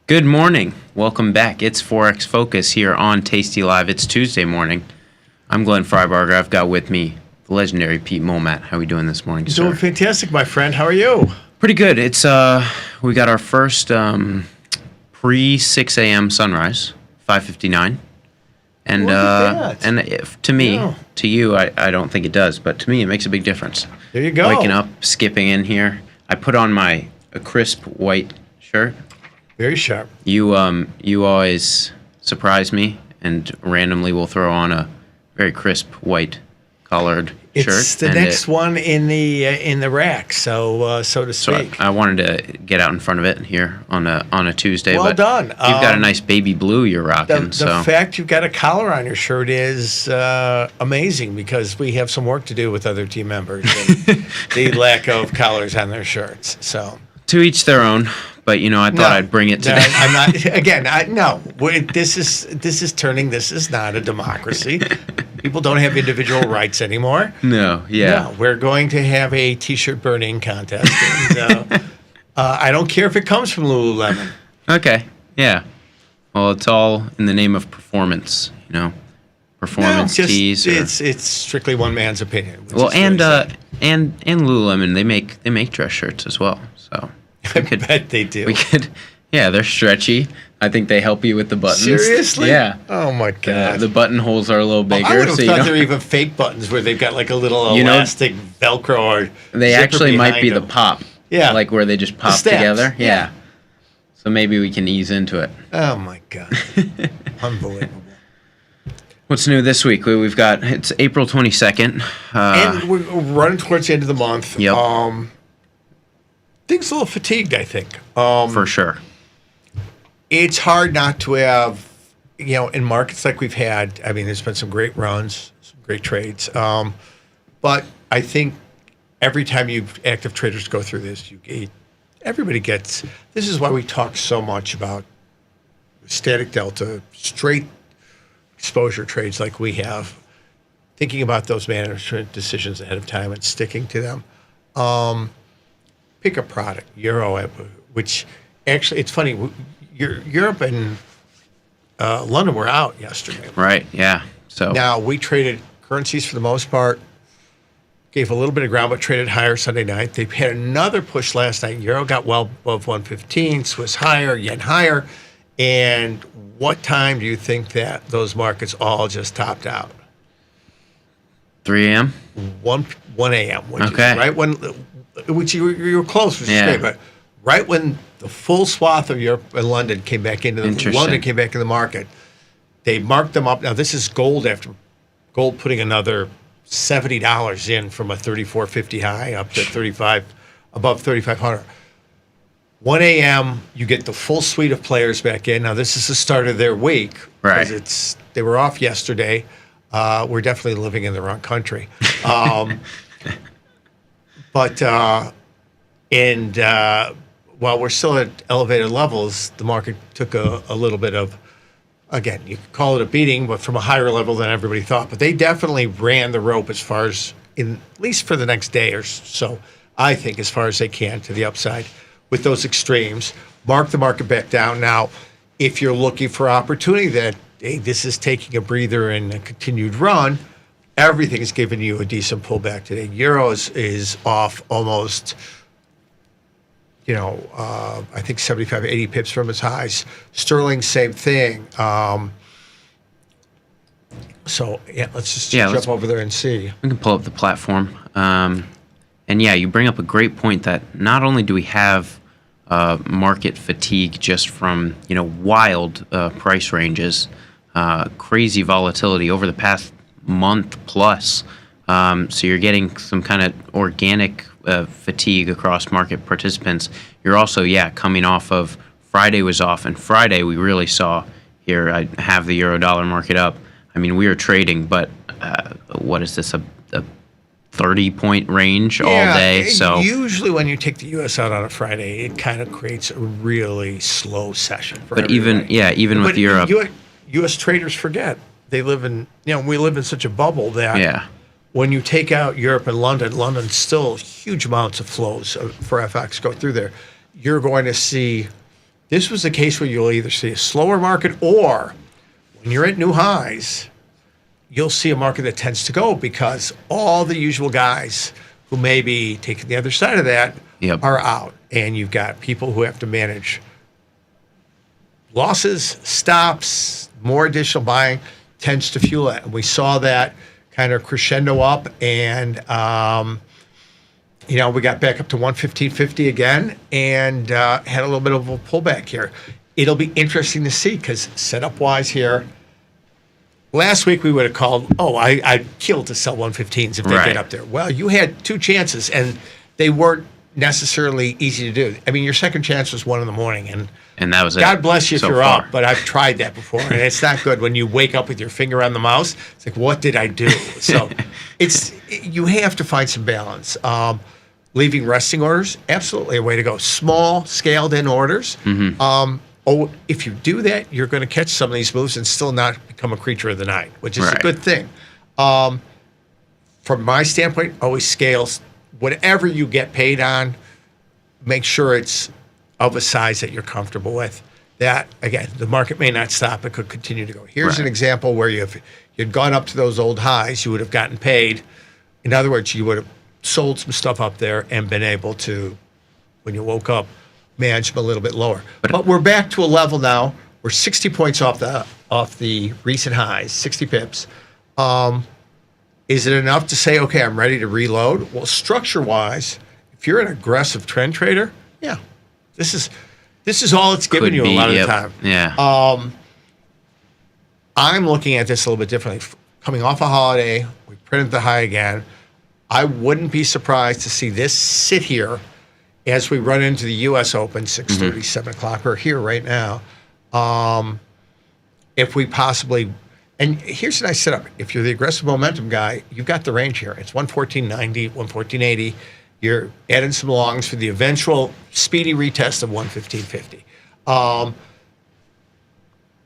Good morning. Welcome back. It's Forex Focus here on Tasty Live. It's Tuesday morning. I'm Glenn Freiberger. I've got with me the legendary Pete Momat. How are we doing this morning, sir? Doing fantastic, my friend. How are you? Pretty good. It's we got our first pre 6 a.m. sunrise, 5:59, and Look at that. and if, to me, Yeah. to you, I don't think it does, but to me, it makes a big difference. There you go. Waking up, skipping in here. I put on a crisp white shirt. Very sharp. You always surprise me and randomly will throw on a very crisp white collared shirt. It's the and next one in the rack, so to So speak. I wanted to get out in front of it here on a Tuesday. Well but done. You've got a nice baby blue you're rocking. The fact you've got a collar on your shirt is amazing because we have some work to do with other team members and the lack of collars on their shirts. So to each their own. But I thought I'd bring it today. I'm not. Again, no. This is turning. This is not a democracy. People don't have individual rights anymore. No, yeah. No, we're going to have a T-shirt burning contest. And, I don't care if it comes from Lululemon. Okay, yeah. Well, it's all in the name of performance, performance tees. It's strictly one man's opinion. Well, and Lululemon, they make dress shirts as well. So I bet they do. Yeah, they're stretchy. I think they help you with the buttons. Seriously? Yeah. Oh my God. The buttonholes are a little bigger. I would have so thought they're even fake buttons where they've got like a little elastic Velcro or they zipper actually might be behind the them. pop. Yeah. Like where they just pop steps. together. Yeah. So maybe we can ease into it. Oh my God. Unbelievable. What's new this week? It's April 22nd. And we're running towards the end of the month. Yep. Things a little fatigued, I think. For sure. It's hard not to have, in markets like we've had, I mean, there's been some great runs, some great trades. But I think every time active traders go through this, everybody gets, this is why we talk so much about static delta, straight exposure trades like we have, thinking about those management decisions ahead of time and sticking to them. Pick a product, Euro, which actually, it's funny, Europe and London were out yesterday. Right, yeah. So Now, we traded currencies for the most part, gave a little bit of ground, but traded higher Sunday night. They had another push last night. Euro got well above 115, Swiss higher, yen higher. And what time do you think that those markets all just topped out? 3 a.m.? 1 a.m. Okay. Right when, which you were close, which is great, but right when the full swath of Europe and London came back into the market, they marked them up. Now this is gold after gold putting another $70 in from a 34.50 high up to 35, above 3,500. 1 a.m. you get the full suite of players back in. Now this is the start of their week, Right. because they were off yesterday. We're definitely living in the wrong country. But while we're still at elevated levels, the market took a little bit of, again, you could call it a beating, but from a higher level than everybody thought. But they definitely ran the rope as far as, at least for the next day or so, I think, as far as they can to the upside with those extremes. Mark the market back down. Now, if you're looking for opportunity that, hey, this is taking a breather and a continued run, everything is giving you a decent pullback today. Euro is off almost, I think 75, 80 pips from its highs. Sterling, same thing. So, let's just jump over there and see. We can pull up the platform. And yeah, you bring up a great point that not only do we have market fatigue just from, wild price ranges, crazy volatility over the past month plus. So you're getting some kind of organic fatigue across market participants. You're also, coming off of Friday was off, and Friday we really saw here. I have the euro dollar market up. I mean, we were trading, but what is this, a 30-point range all day? So usually when you take the U.S. out on a Friday, it kind of creates a really slow session for But everybody. even with Europe, U.S. traders forget they live in, we live in such a bubble that when you take out Europe and London still huge amounts of flows for FX go through there. You're going to see This was a case where you'll either see a slower market, or when you're at new highs, you'll see a market that tends to go, because all the usual guys who may be taking the other side of that are out. And you've got people who have to manage losses, stops, more additional buying tends to fuel it. And we saw that kind of crescendo up, and we got back up to 115.50 again, and had a little bit of a pullback here. It'll be interesting to see, because setup-wise here, last week we would have called, I'd kill to sell 115s if they get up there. Well, you had two chances, and they weren't necessarily easy to do. I mean, your second chance was 1 a.m, and that was it. God bless you if so you're far. up, but I've tried that before, and it's not good when you wake up with your finger on the mouse. It's like, what did I do? So you have to find some balance. Leaving resting orders, absolutely a way to go. Small, scaled-in orders. If you do that, you're going to catch some of these moves and still not become a creature of the night, which is a good thing. From my standpoint, always scales. Whatever you get paid on, make sure it's of a size that you're comfortable with. That, again, the market may not stop. It could continue to go. Here's an example where you'd gone up to those old highs, you would have gotten paid. In other words, you would have sold some stuff up there and been able to, when you woke up, manage them a little bit lower. But we're back to a level now. We're 60 points off the recent highs, 60 pips. Is it enough to say, okay, I'm ready to reload? Well, structure-wise, if you're an aggressive trend trader, this is all it's giving you a lot of the time. Yeah. I'm looking at this a little bit differently. Coming off a holiday, we printed the high again. I wouldn't be surprised to see this sit here as we run into the U.S. Open, 6:30, 7 o'clock. We're here right now. If we possibly, and here's a nice setup. If you're the aggressive momentum guy, you've got the range here. It's 114.90, 114.80. You're adding some longs for the eventual speedy retest of 115.50. I'm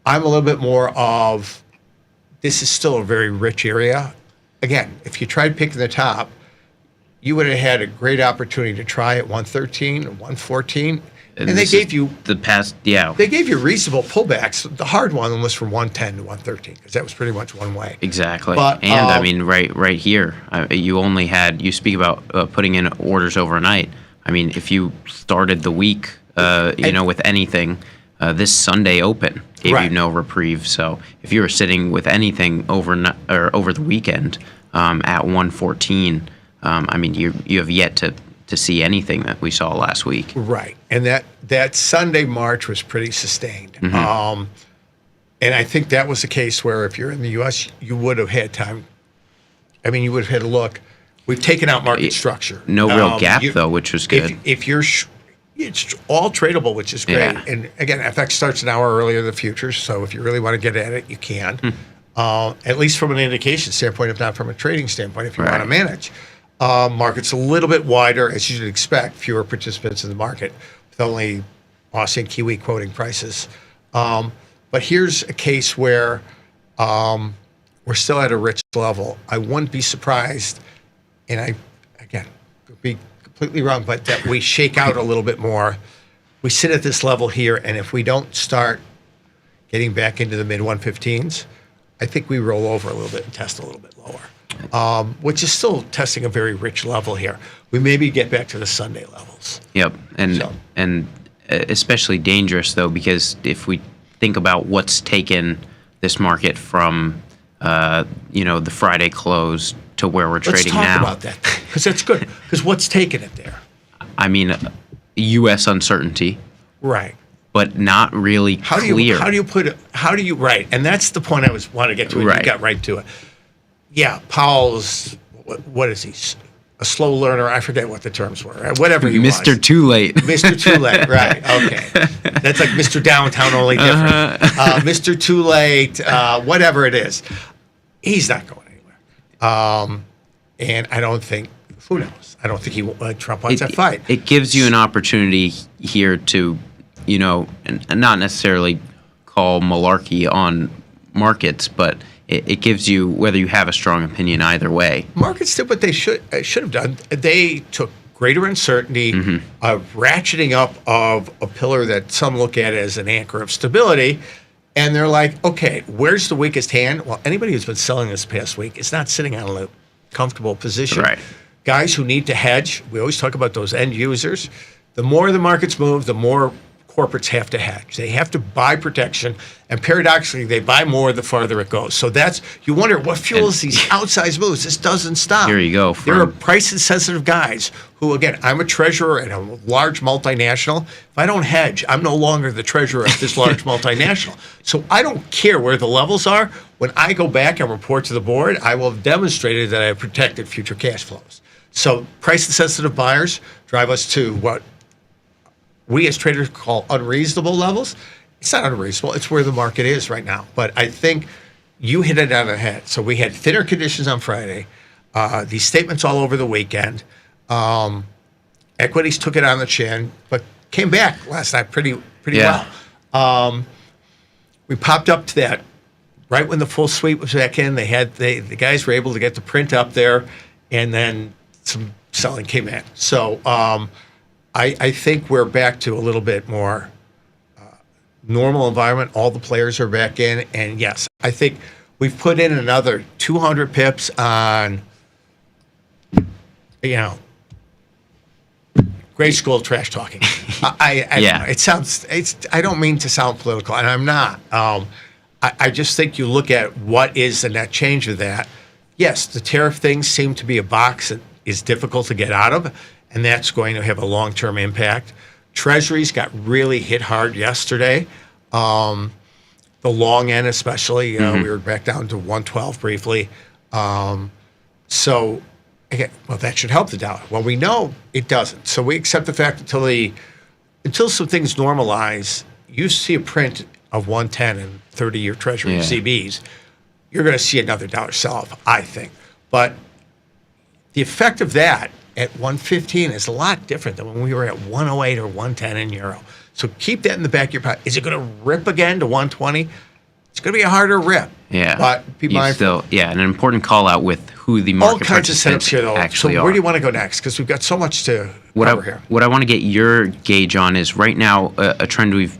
a little bit more of, this is still a very rich area. Again, if you tried picking the top, you would have had a great opportunity to try at 113 or 114. And they gave you They gave you reasonable pullbacks. The hard one was from 110 to 113, because that was pretty much one way. Exactly. But, and I mean, right here, you speak about putting in orders overnight. I mean, if you started the week, with anything, this Sunday open gave you no reprieve. So if you were sitting with anything over the weekend at 114, I mean, you have yet to see anything that we saw last week. Right. And that Sunday march was pretty sustained. And I think that was the case where if you're in the U.S., you would have had time. I mean, you would have had a look. We've taken out market structure. No real gap, though, which was good. If you're, it's all tradable, which is great. Yeah. And again, FX starts an hour earlier than futures. So if you really want to get at it, you can. At least from an indication standpoint, if not from a trading standpoint, if you want to manage. Market's a little bit wider, as you'd expect, fewer participants in the market, with only Aussie and Kiwi quoting prices. But here's a case where we're still at a rich level. I wouldn't be surprised, and again, could be completely wrong, but that we shake out a little bit more. We sit at this level here, and if we don't start getting back into the mid-115s, I think we roll over a little bit and test a little bit lower. Which is still testing a very rich level here. We maybe get back to the Sunday levels. Yep, and especially dangerous, though, because if we think about what's taken this market from the Friday close to where we're trading now. Let's talk about that, because that's good. Because what's taken it there? I mean, U.S. uncertainty, right? But not really clear. Right? And that's the point I want to get to. And you got right to it. Yeah, Powell's, what is he? A slow learner? I forget what the terms were. Whatever he was. Mr. Too Late. Mr. Too Late, right. Okay. That's like Mr. Downtown, only different. Mr. Too Late, whatever it is. He's not going anywhere. And I don't think, who knows? I don't think Trump wants that fight. It gives you an opportunity here to, and not necessarily call malarkey on markets, but it gives you, whether you have a strong opinion either way. Markets did what they should have done. They took greater uncertainty, a ratcheting up of a pillar that some look at as an anchor of stability. And they're like, okay, where's the weakest hand? Well, anybody who's been selling this past week is not sitting on a comfortable position. Right. Guys who need to hedge, we always talk about those end users. The more the markets move, the more corporates have to hedge. They have to buy protection, and paradoxically, they buy more the farther it goes. So that's, you wonder what fuels these outsized moves. This doesn't stop. Here you go. There are price-sensitive guys who, again, I'm a treasurer at a large multinational. If I don't hedge, I'm no longer the treasurer of this large multinational. So I don't care where the levels are. When I go back and report to the board, I will have demonstrated that I have protected future cash flows. So price-sensitive buyers drive us to what we as traders call unreasonable levels. It's not unreasonable. It's where the market is right now. But I think you hit it on the head. So we had thinner conditions on Friday. These statements all over the weekend. Equities took it on the chin, but came back last night pretty well. We popped up to that right when the full sweep was back in. The guys were able to get the print up there, and then some selling came in. So I think we're back to a little bit more normal environment. All the players are back in. And yes, I think we've put in another 200 pips on, grade school trash talking. It sounds, I don't mean to sound political, and I'm not. I just think you look at what is the net change of that. Yes, the tariff things seem to be a box that is difficult to get out of, and that's going to have a long-term impact. Treasuries got really hit hard yesterday. The long end especially, we were back down to 112 briefly. So, again, well, that should help the dollar. Well, we know it doesn't. So we accept the fact until some things normalize, you see a print of 110 in 30-year Treasury CBs, you're going to see another dollar sell-off, I think. But the effect of that at 115 is a lot different than when we were at 108 or 110 in euro. So keep that in the back of your pocket. Is it going to rip again to 120? It's going to be a harder rip. Yeah. But be mindful. An important call out with who the market all kinds of setups here, though. actually so are. where do you want to go next? Because we've got so much to cover here. What I want to get your gauge on is right now a trend we've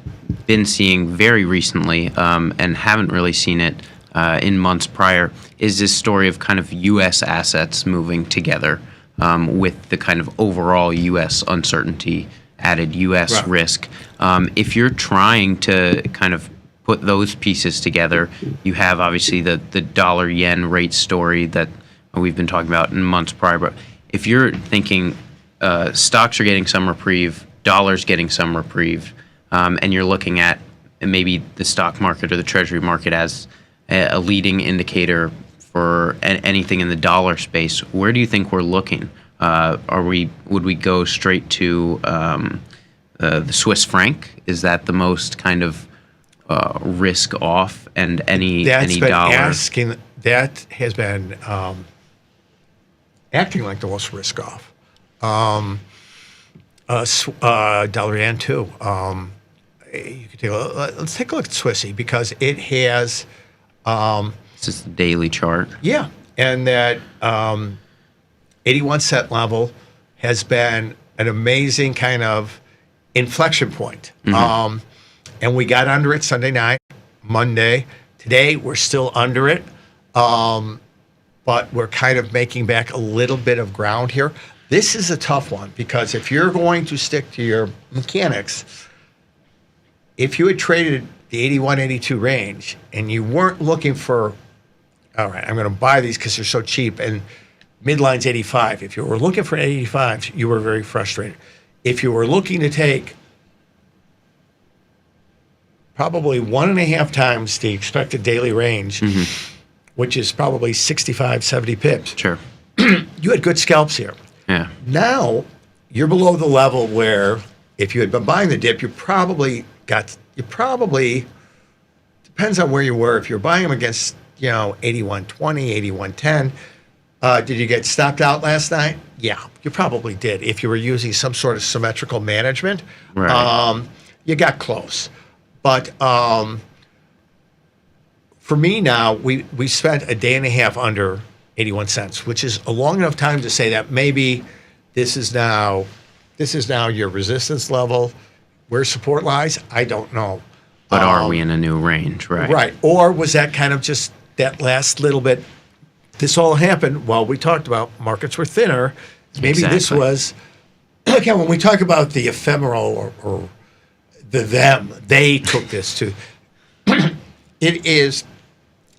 been seeing very recently and haven't really seen it in months prior is this story of kind of U.S. assets moving together with the kind of overall U.S. uncertainty, added U.S. risk. If you're trying to kind of put those pieces together, you have obviously the dollar-yen rate story that we've been talking about in months prior. But if you're thinking stocks are getting some reprieve, dollars getting some reprieve, and you're looking at maybe the stock market or the treasury market as a leading indicator for anything in the dollar space, where do you think we're looking? Would we go straight to the Swiss franc? Is that the most kind of risk off, and any dollar? That has been acting like the most risk off. Dollar yen too. You could let's take a look at Swissy because it has. This is the daily chart. Yeah, and that 81 cent level has been an amazing kind of inflection point. And we got under it Sunday night, Monday. Today, we're still under it, but we're kind of making back a little bit of ground here. This is a tough one because if you're going to stick to your mechanics, if you had traded the 81, 82 range and you weren't looking for, all right, I'm going to buy these because they're so cheap, and midline's 85. If you were looking for 85, you were very frustrated. If you were looking to take probably 1.5 times the expected daily range, which is probably 65, 70 pips. Sure. You had good scalps here. Yeah. Now you're below the level where if you had been buying the dip, you probably depends on where you were. If you're buying them against, 81.20, 81.10, did you get stopped out last night? Yeah, you probably did. If you were using some sort of symmetrical management, you got close. But for me now, we spent a day and a half under 81 cents, which is a long enough time to say that maybe This is now your resistance level. Where support lies, I don't know. But are we in a new range, right? Right. Or was that kind of just that last little bit? This all happened while we talked about markets were thinner. Maybe this Exactly. was, again, when we talk about the ephemeral or the them, they took this to. It is,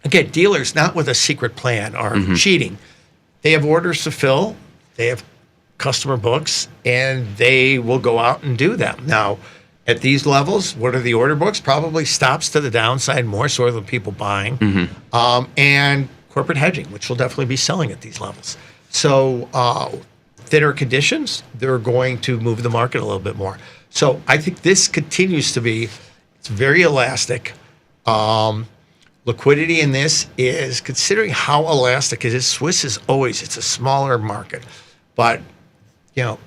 again, dealers not with a secret plan or cheating. They have orders to fill. They have customer books, and they will go out and do them. Now, at these levels, what are the order books? Probably stops to the downside more so than people buying, and corporate hedging, which will definitely be selling at these levels. So thinner conditions, they're going to move the market a little bit more. So I think this continues to be, it's very elastic. Liquidity in this is, considering how elastic it is, Swiss is always, it's a smaller market. But, you know,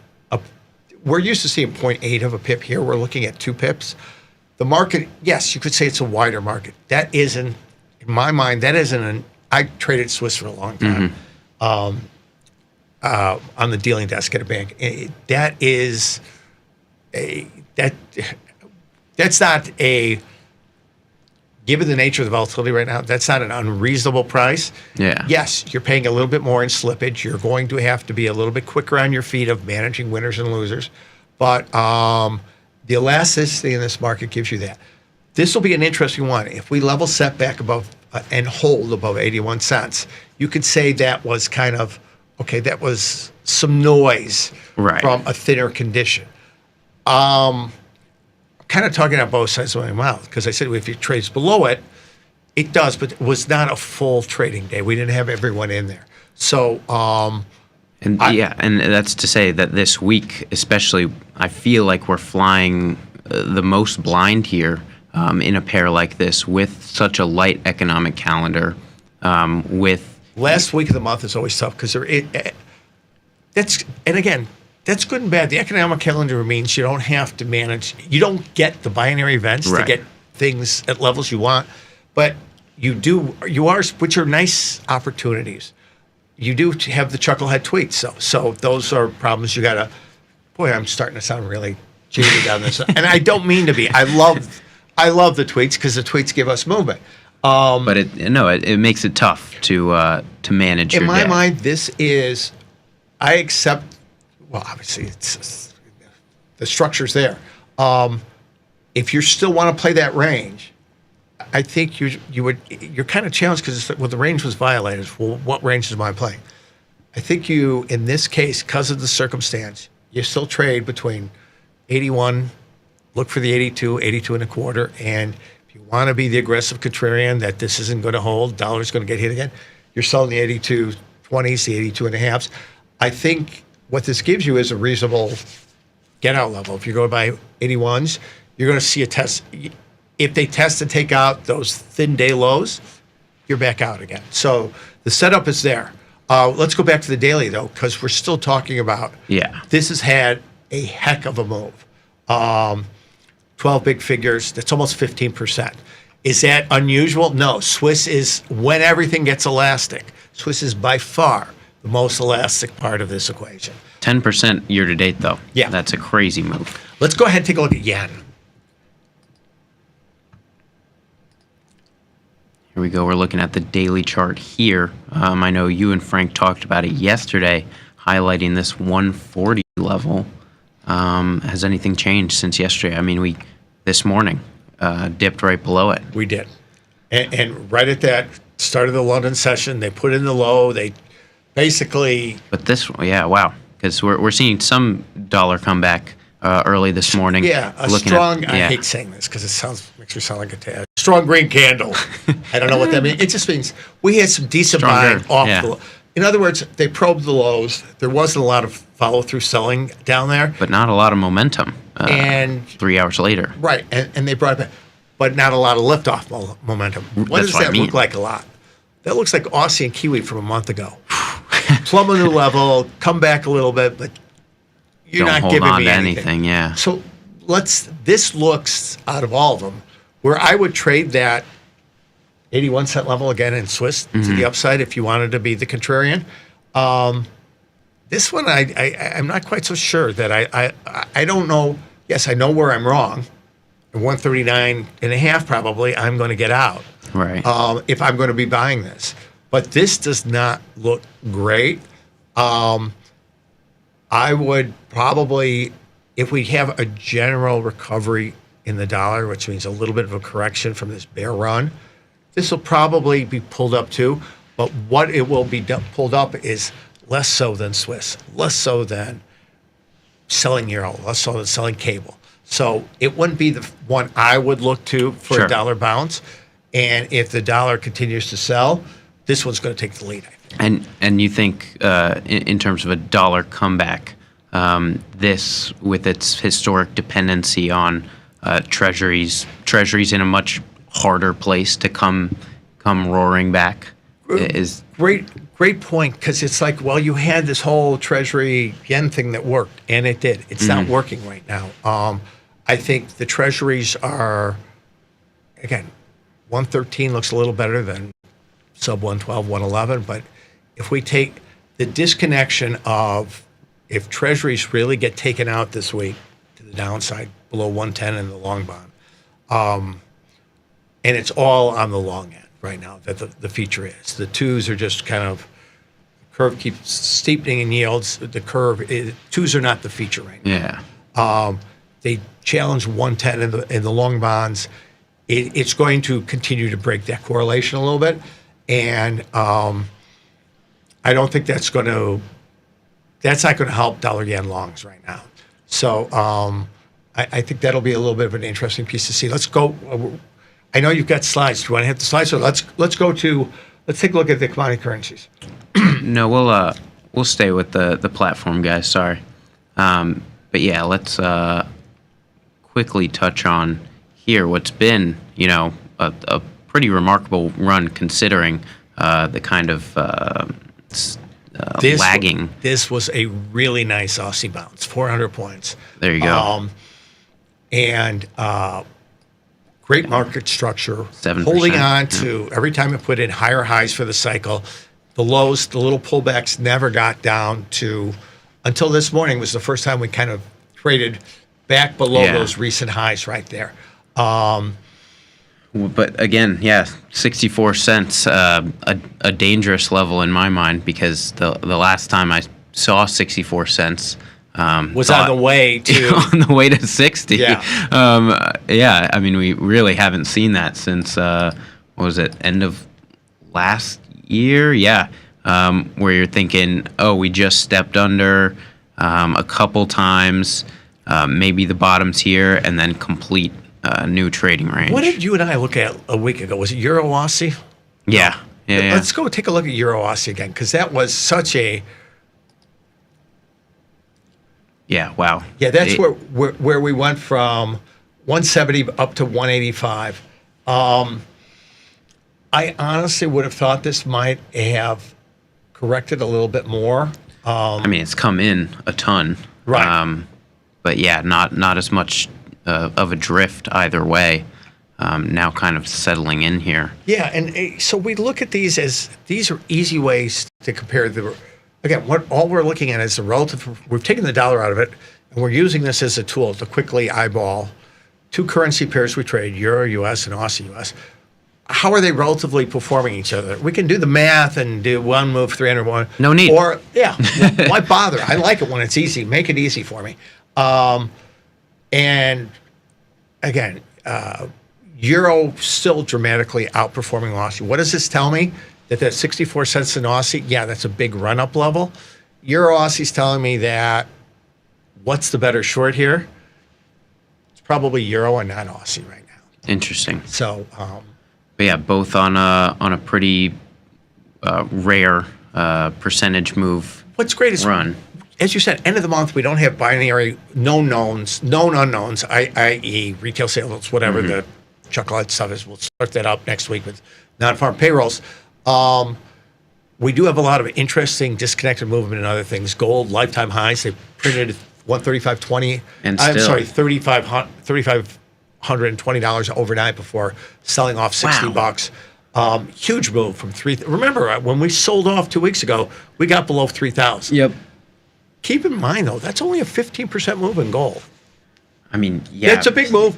we're used to seeing 0.8 of a pip here. We're looking at 2 pips. The market, yes, you could say it's a wider market. That isn't, in my mind, that isn't I traded Swiss for a long time on the dealing desk at a bank. That is that's not a, given the nature of the volatility right now, that's not an unreasonable price. Yeah. Yes, you're paying a little bit more in slippage. You're going to have to be a little bit quicker on your feet of managing winners and losers. But the elasticity in this market gives you that. This will be an interesting one. If we level set back above and hold above 81 cents, you could say that was kind of, okay, that was some noise from a thinner condition. Kind of talking about both sides of my mouth, because I said if it trades below it, it does, but it was not a full trading day. We didn't have everyone in there. So, and that's to say that this week, especially, I feel like we're flying the most blind here in a pair like this with such a light economic calendar. With last week of the month is always tough because that's good and bad. The economic calendar means you don't have to manage. You don't get the binary events to get things at levels you want, but you are, which are nice opportunities. You do have the chucklehead tweets. So those are problems you got to, boy, I'm starting to sound really jaded on this. And I don't mean to be. I love the tweets because the tweets give us movement. But it makes it tough to manage your day. In my mind, this is, I accept, well, obviously, it's the structure's there. If you still want to play that range, I think you're kind of challenged because the range was violated. Well, what range am I playing? I think you, in this case, because of the circumstance, you still trade between 81, look for the 82, 82 and a quarter, and if you want to be the aggressive contrarian that this isn't going to hold, dollar's going to get hit again, you're selling the 82 20s, the 82 and a halves. I think what this gives you is a reasonable get out level. If you go by 81s, you're going to see a test. If they test to take out those thin day lows, you're back out again. So the setup is there. Let's go back to the daily, though, because we're still talking about this has had a heck of a move. 12 big figures, that's almost 15%. Is that unusual? No. Swiss is, when everything gets elastic, Swiss is by far the most elastic part of this equation. 10% year to date, though. Yeah. That's a crazy move. Let's go ahead and take a look at yen. Here we go. We're looking at the daily chart here. I know you and Frank talked about it yesterday, highlighting this 140 level. Has anything changed since yesterday? I mean, this morning dipped right below it. We did. And right at that start of the London session, they put in the low. They basically... But wow. Because we're seeing some dollar come back early this morning. Yeah, I hate saying this because makes me sound like a tad. Strong green candle. I don't know what that means. It just means we had some decent buying off the low. In other words, they probed the lows. There wasn't a lot of follow-through selling down there. But not a lot of momentum. And 3 hours later. Right, and they brought it back. But not a lot of liftoff momentum. What does that look like a lot? That looks like Aussie and Kiwi from a month ago. Plumb a new level, come back a little bit, but you're not giving me anything. Yeah. So this looks, out of all of them, where I would trade that 81 cent level again in Swiss to the upside if you wanted to be the contrarian. This one, I'm not quite so sure that I don't know. Yes, I know where I'm wrong. At 139 and a half, probably, I'm going to get out. Right. If I'm going to be buying this. But this does not look great. I would probably, if we have a general recovery in the dollar, which means a little bit of a correction from this bear run, this will probably be pulled up too. But what it will be pulled up is less so than Swiss, less so than selling euro, less so than selling cable. So it wouldn't be the one I would look to for Sure. a dollar bounce. And if the dollar continues to sell, this one's going to take the lead, I think. And you think in terms of a dollar comeback, this with its historic dependency on treasuries in a much harder place to come roaring back is Great point, because it's like, well, you had this whole treasury yen thing that worked, and it did. It's not working right now. I think the treasuries are, again, 113 looks a little better than sub 112, 111. But if we take the disconnection of if treasuries really get taken out this week to the downside below 110 in the long bond, and it's all on the long end right now that the feature is. The twos are just kind of, curve keeps steepening in yields. The curve, twos are not the feature right now. yeah. They challenge 110 in the long bonds. It's going to continue to break that correlation a little bit, and I don't think that's not going to help dollar yen longs right now. So I think that'll be a little bit of an interesting piece to see. Let's go. I know you've got slides. Do you want to hit the slides? So let's take a look at the commodity currencies. No, we'll stay with the platform, guys. Sorry, but yeah, let's quickly touch on here what's been, a pretty remarkable run considering the kind of lagging. This was a really nice Aussie bounce, 400 points. There you go. And great market structure. 7%, holding on to every time it put in higher highs for the cycle. The lows, the little pullbacks never got down to, until this morning was the first time we kind of traded back below those recent highs right there. But again, 64 cents, a dangerous level in my mind, because the last time I saw 64 cents was on the way to on the way to 60. Yeah. I mean, we really haven't seen that since what was it, end of last year? Yeah. Where you're thinking, oh, we just stepped under a couple times, maybe the bottom's here, and then complete new trading range. What did you and I look at a week ago? Was it Euro Aussie? Yeah. Yeah. Let's go take a look at Euro Aussie again, because that was such a wow. Yeah, that's where we went from 170 up to 185. I honestly would have thought this might have corrected a little bit more. I mean, it's come in a ton. Right. But yeah, not as much of a drift either way. Now kind of settling in here. Yeah, and so we look at these as these are easy ways to compare the. Again, all we're looking at is the relative. We've taken the dollar out of it, and we're using this as a tool to quickly eyeball two currency pairs we trade: Euro US and Aussie US. How are they relatively performing each other? We can do the math and do one move 301. No need. Or why bother? I like it when it's easy. Make it easy for me. And again, Euro still dramatically outperforming Aussie. What does this tell me? That 64 cents in Aussie, that's a big run-up level. Euro Aussie's telling me that what's the better short here? It's probably Euro and not Aussie right now. Interesting. So, but yeah, both on a pretty rare percentage move. What's great is run. As you said, end of the month, we don't have binary, known unknowns, i.e. retail sales, whatever the chocolate stuff is. We'll start that up next week with non-farm payrolls. We do have a lot of interesting disconnected movement and other things. Gold, lifetime highs. They printed 135.20. And I'm still. sorry, $3,520 overnight before selling off $60. Huge move from three. Remember when we sold off 2 weeks ago, we got below 3,000. Yep. Keep in mind, though, that's only a 15% move in gold. I mean, yeah. It's a big move,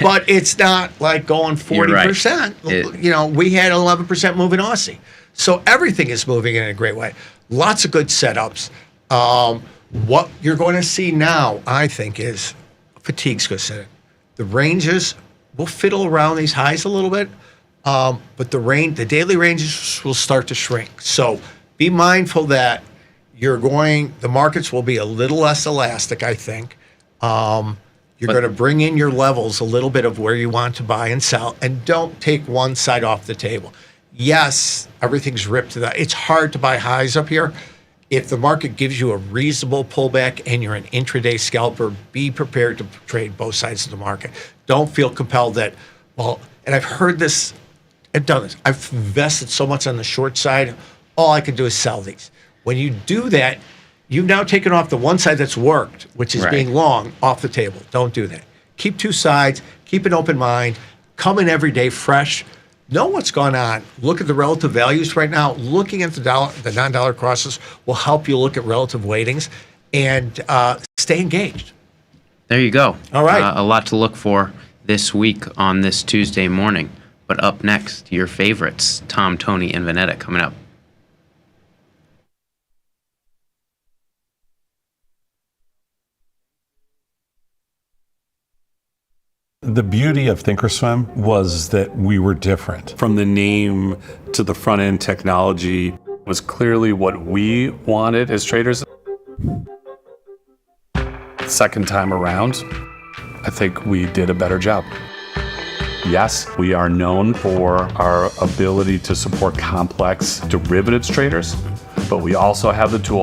but it's not like going 40%. Right. We had an 11% move in Aussie. So everything is moving in a great way. Lots of good setups. What you're going to see now, I think, is fatigue's going to set in. The ranges will fiddle around these highs a little bit, but the daily ranges will start to shrink. So be mindful that the markets will be a little less elastic, I think. You're going to bring in your levels a little bit of where you want to buy and sell, and don't take one side off the table. Yes, everything's ripped to that. It's hard to buy highs up here. If the market gives you a reasonable pullback and you're an intraday scalper, be prepared to trade both sides of the market. Don't feel compelled that, and I've heard this and done this. I've invested so much on the short side, all I can do is sell these. When you do that, you've now taken off the one side that's worked, which is being long, off the table. Don't do that. Keep two sides. Keep an open mind. Come in every day fresh. Know what's going on. Look at the relative values right now. Looking at the non-dollar crosses will help you look at relative weightings and stay engaged. There you go. All right. A lot to look for this week on this Tuesday morning. But up next, your favorites, Tom, Tony, and Vanetta coming up. The beauty of Thinkorswim was that we were different. From the name to the front end technology was clearly what we wanted as traders. Second time around, I think we did a better job. Yes, we are known for our ability to support complex derivatives traders, but we also have the tools